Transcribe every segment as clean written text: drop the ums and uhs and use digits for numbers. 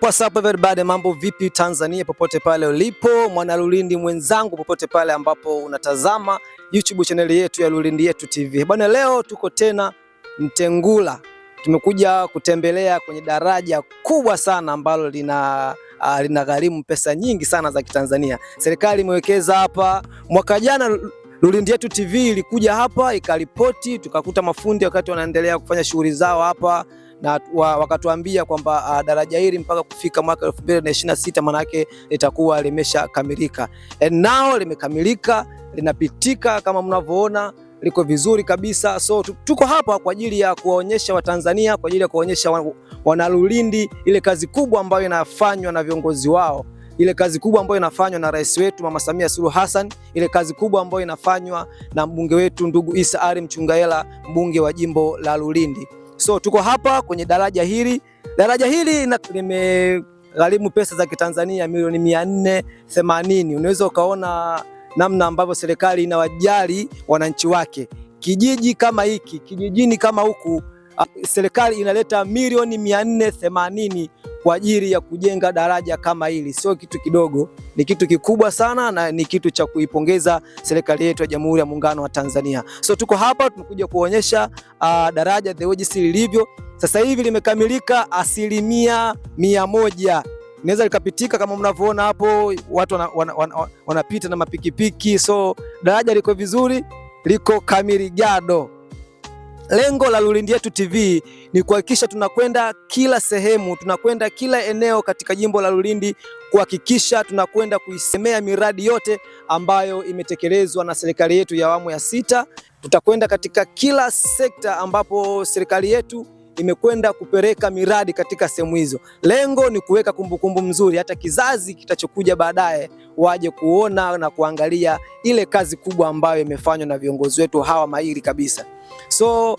What's up everybody, mambo vipi Tanzania popote pale ulipo, mwana Lulindi mwenzangu popote pale ambapo unatazama YouTube channel yetu ya Lulindi Yetu TV. Bwana, leo tuko tena Mtengula. Tumekuja kutembelea kwenye daraja kubwa sana ambalo linagharimu pesa nyingi sana za Kitanzania. Serikali imewekeza hapa. Mwaka jana Lulindi Yetu TV ilikuja hapa ikaripoti, tukakuta mafundi wakati wanaendelea kufanya shughuli zao hapa na wakatuambia kwamba daraja hili mpaka kufika mwaka 2026 maana yake litakuwa limeshakamilika. And now limekamilika, linapitika kama mnavyoona, liko vizuri kabisa. So tuko hapa kwa ajili ya kuwaonyesha Watanzania, kwa ajili ya kuwaonyesha wana Lulindi ile kazi kubwa ambayo inafanywa na viongozi wao, ile kazi kubwa ambayo inafanywa na rais wetu Mama Samia Suluhu Hassan, ile kazi kubwa ambayo inafanywa na mbunge wetu ndugu Issa Ali Mchungahela, mbunge wa jimbo la Lulindi. So tuko hapa kwenye daraja hili. Daraja hili limegharimu pesa za Kitanzania milioni 480. Unaweza ukaona namna ambavyo serikali inawajali wananchi wake. Kijiji kama hiki, kijijini kama huku, serikali inaleta milioni 480 kwa ajili ya kujenga daraja kama hili. Sio kitu kidogo, ni kitu kikubwa sana na ni kitu cha kuipongeza serikali yetu ya Jamhuri ya Muungano wa Tanzania. So tuko hapa tumekuja kuonyesha daraja the way jinsi lilivyo. Sasa hivi limekamilika 100%. Inaweza likapitika kama mnavyoona hapo, watu wanapita na mapikipiki. So daraja liko vizuri, liko kamiligado. Lengo la Lulindi Yetu TV ni kuhakikisha tunakwenda kila sehemu, tunakwenda kila eneo katika jimbo la Lulindi, kuhakikisha tunakwenda kuisemea miradi yote ambayo imetekelezwa na serikali yetu ya awamu ya 6. Tutakwenda katika kila sekta ambapo serikali yetu imekwenda kupeleka miradi katika sehemu hizo. Lengo ni kuweka kumbukumbu mzuri, hata kizazi kitachokuja baadaye waje kuona na kuangalia ile kazi kubwa ambayo imefanywa na viongozi wetu hawa mahiri kabisa. So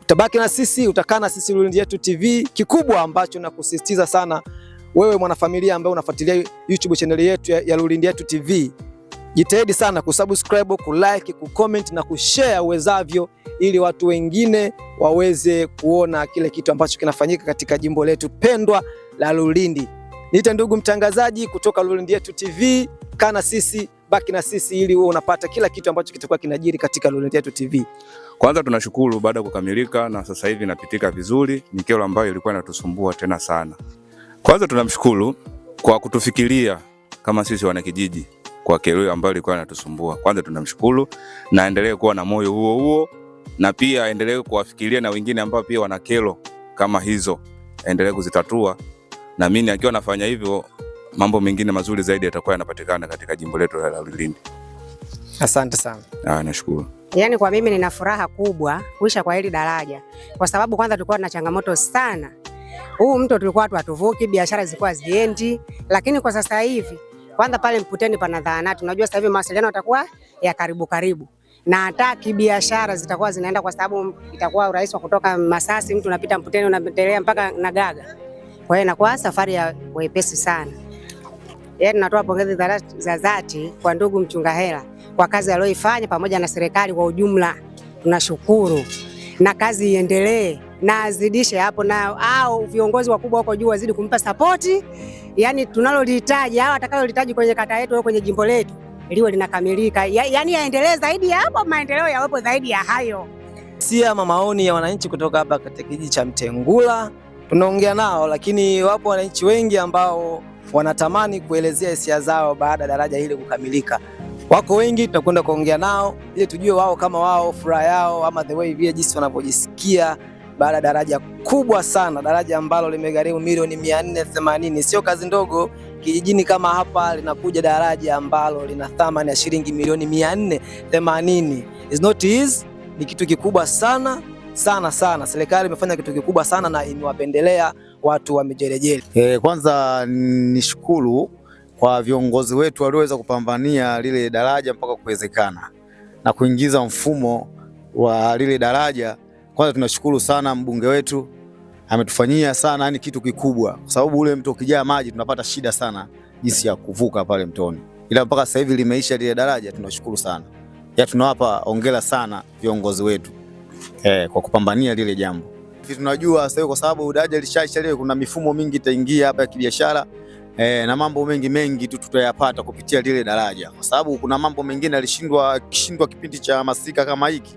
utabaki na sisi, utakaa na sisi Lulindi Yetu TV. Kikubwa ambacho nakusisitiza sana wewe mwanafamilia ambaye unafuatilia YouTube channel yetu ya Lulindi Yetu TV, jitahidi sana kusubscribe, kulike, kucomment na kushare uwezavyo, ili watu wengine waweze kuona kile kitu ambacho kinafanyika katika jimbo letu pendwa la Lulindi. Niite ndugu mtangazaji kutoka Lulindi Yetu TV. Kana sisi, baki na sisi ili wewe unapata kila kitu ambacho kitakuwa kinajiri katika Lulindi Yetu TV. Kwanza tunashukuru baada ya kukamilika na sasa hivi inapitika vizuri. Ni kero ambayo ilikuwa inatusumbua tena sana. Kwanza tunamshukuru kwa kutufikiria kama sisi wanakijiji kwa kero ambayo ilikuwa inatusumbua. Kwanza tunamshukuru na endelee kuwa na moyo huo huo, na pia endelee kuwafikiria na wengine ambao pia wana kero kama hizo, endelee kuzitatua. Na mimi akiwa nafanya hivyo, mambo mengine mazuri zaidi yatakuwa yanapatikana katika jimbo letu la Lulindi. Asante sana. Nashukuru. Yaani kwa mimi nina furaha kubwa kuisha kwa hili daraja, kwa sababu kwanza tulikuwa na changamoto sana. Huu mto tulikuwa hatuvuki, biashara zilikuwa ziendi, lakini kwa sasa hivi kwanza pale Mputeni pana zahanati. Unajua sasa hivi mawasiliano yatakuwa ya karibu na hata kibiashara zitakuwa zinaenda, kwa sababu itakuwa urahisi wa kutoka Masasi, mtu unapita Mputeni unaendelea mpaka Nagaga. Kwa hiyo inakuwa safari ya wepesi sana. Yaani natoa pongezi za dhati kwa ndugu Mchungahela kwa kazi aliyoifanya pamoja na serikali kwa ujumla. Tunashukuru, na kazi iendelee na azidishe hapo, na au viongozi wakubwa huko juu wazidi kumpa support. Yaani tunalolihitaji au atakayohitaji kwenye kata yetu au kwenye jimbo letu liwe linakamilika. Yaani yaendelee zaidi ya hapo, maendeleo yawepo zaidi ya hayo. Ama maoni ya wananchi kutoka hapa katika kijiji cha Mtengula tunaongea nao, lakini wapo wananchi wengi ambao wanatamani kuelezea hisia zao baada ya daraja hili kukamilika. Wako wengi, tutakwenda kuongea nao ili tujue wao kama wao furaha yao ama the way vile jinsi wanavyojisikia baada ya daraja kubwa sana, daraja ambalo limegharimu milioni 480. Sio kazi ndogo. Kijijini kama hapa linakuja daraja ambalo lina thamani ya shilingi milioni 480. It's not easy, ni kitu kikubwa sana sana sana. Serikali imefanya kitu kikubwa sana na imewapendelea watu wa mijelejele. Kwanza nishukuru kwa viongozi wetu walioweza kupambania lile daraja mpaka kuwezekana na kuingiza mfumo wa lile daraja. Kwanza tunashukuru sana mbunge wetu, ametufanyia sana, yani kitu kikubwa, kwa sababu ule mto ukijaa maji tunapata shida sana jinsi ya kuvuka pale mtoni, ila mpaka sasa hivi limeisha lile daraja. Tunashukuru sana, tunawapa hongera sana viongozi wetu kwa kupambania lile jambo. Tunajua sasa kwa sababu daraja lishaisha, kuna mifumo mingi itaingia hapa ya kibiashara na mambo mengi tu tutayapata kupitia lile daraja, kwa sababu kuna mambo mengine alishindwa kipindi cha masika kama hiki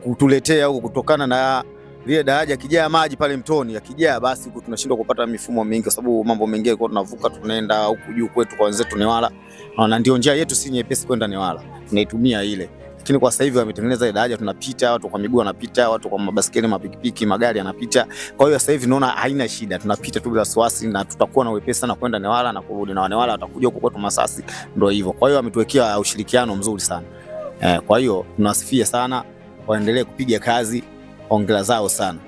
kutuletea huko, kutokana na lile daraja kijaa maji pale mtoni, yakijaa basi huko tunashindwa kupata mifumo mingi, kwa sababu mambo mengine kwa tunavuka tunaenda huku juu kwetu kwa wenzetu Newala, na ndio njia yetu si nyepesi kwenda Newala, tunaitumia ile. Lakini kwa sasa hivi wametengeneza ile daraja, tunapita, watu kwa miguu wanapita, watu kwa mabasikeli, mapikipiki, magari yanapita. Kwa hiyo sasa hivi naona haina shida, tunapita tu bila wasiwasi, na tutakuwa na wepesi sana kwenda Newala na kurudi, na Newala watakuja huko kwetu Masasi, ndio hivyo. Kwa hiyo wametuwekea ushirikiano mzuri sana. Kwa hiyo tunawasifia sana, waendelee kupiga kazi, ongera zao sana.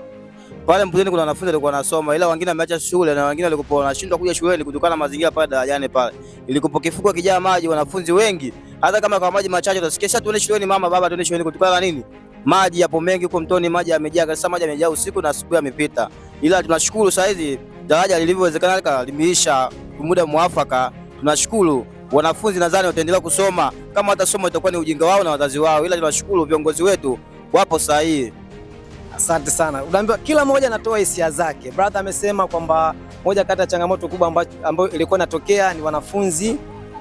Pale Mbuzeni kuna wanafunzi walikuwa wanasoma, ila wengine wameacha shule na wengine walikuwa wanashindwa kuja shuleni kutokana na mazingira pale darajani pale. Ilikuwa kifuko kijaa maji, wanafunzi wengi, hata kama kwa maji machache utasikia sasa tuende shuleni mama baba tuende shuleni, kutokana na nini? Maji yapo mengi huko mtoni, maji yamejaa kabisa, maji yamejaa usiku na asubuhi yamepita. Ila tunashukuru sasa hizi daraja lilivyowezekana limeisha muda mwafaka. Tunashukuru wanafunzi, nadhani wataendelea kusoma, kama watasoma itakuwa ni ujinga wao na wazazi wao, ila tunashukuru viongozi wetu wapo sahihi. Asante sana. Unaambiwa kila mmoja anatoa hisia zake. Brother amesema kwamba moja kati ya changamoto kubwa ambayo ilikuwa inatokea ni wanafunzi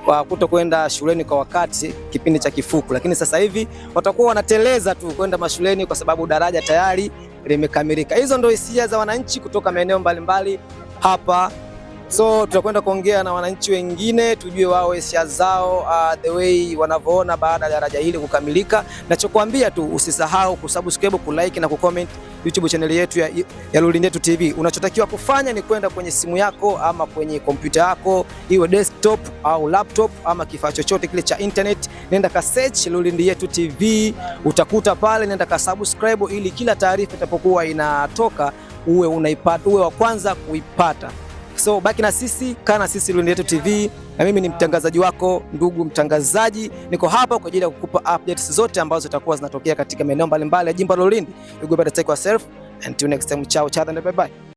kwa kutokwenda shuleni kwa wakati kipindi cha kifuku, lakini sasa hivi watakuwa wanateleza tu kwenda mashuleni kwa sababu daraja tayari limekamilika. Hizo ndio hisia za wananchi kutoka maeneo mbalimbali hapa. So tutakwenda kuongea na wananchi wengine tujue wao hisia zao, the way wanavyoona baada ya daraja hili kukamilika. Nachokuambia tu usisahau kusubscribe, kulike na kucomment YouTube channel yetu ya Lulindi TV. Unachotakiwa kufanya ni kwenda kwenye simu yako ama kwenye kompyuta yako, iwe desktop au laptop ama kifaa chochote kile cha internet, nenda ka search Lulindi TV, utakuta pale, nenda ka subscribe ili kila taarifa itapokuwa inatoka uwe unaipata, uwe wa kwanza kuipata. So baki na sisi, kana sisi Lulindi TV, na mimi ni mtangazaji wako, ndugu mtangazaji, niko hapa kwa ajili ya kukupa updates zote ambazo zitakuwa zinatokea katika maeneo mbalimbali ya jimbo la Lulindi. You go better take yourself, until next time, ciao ciao and bye bye.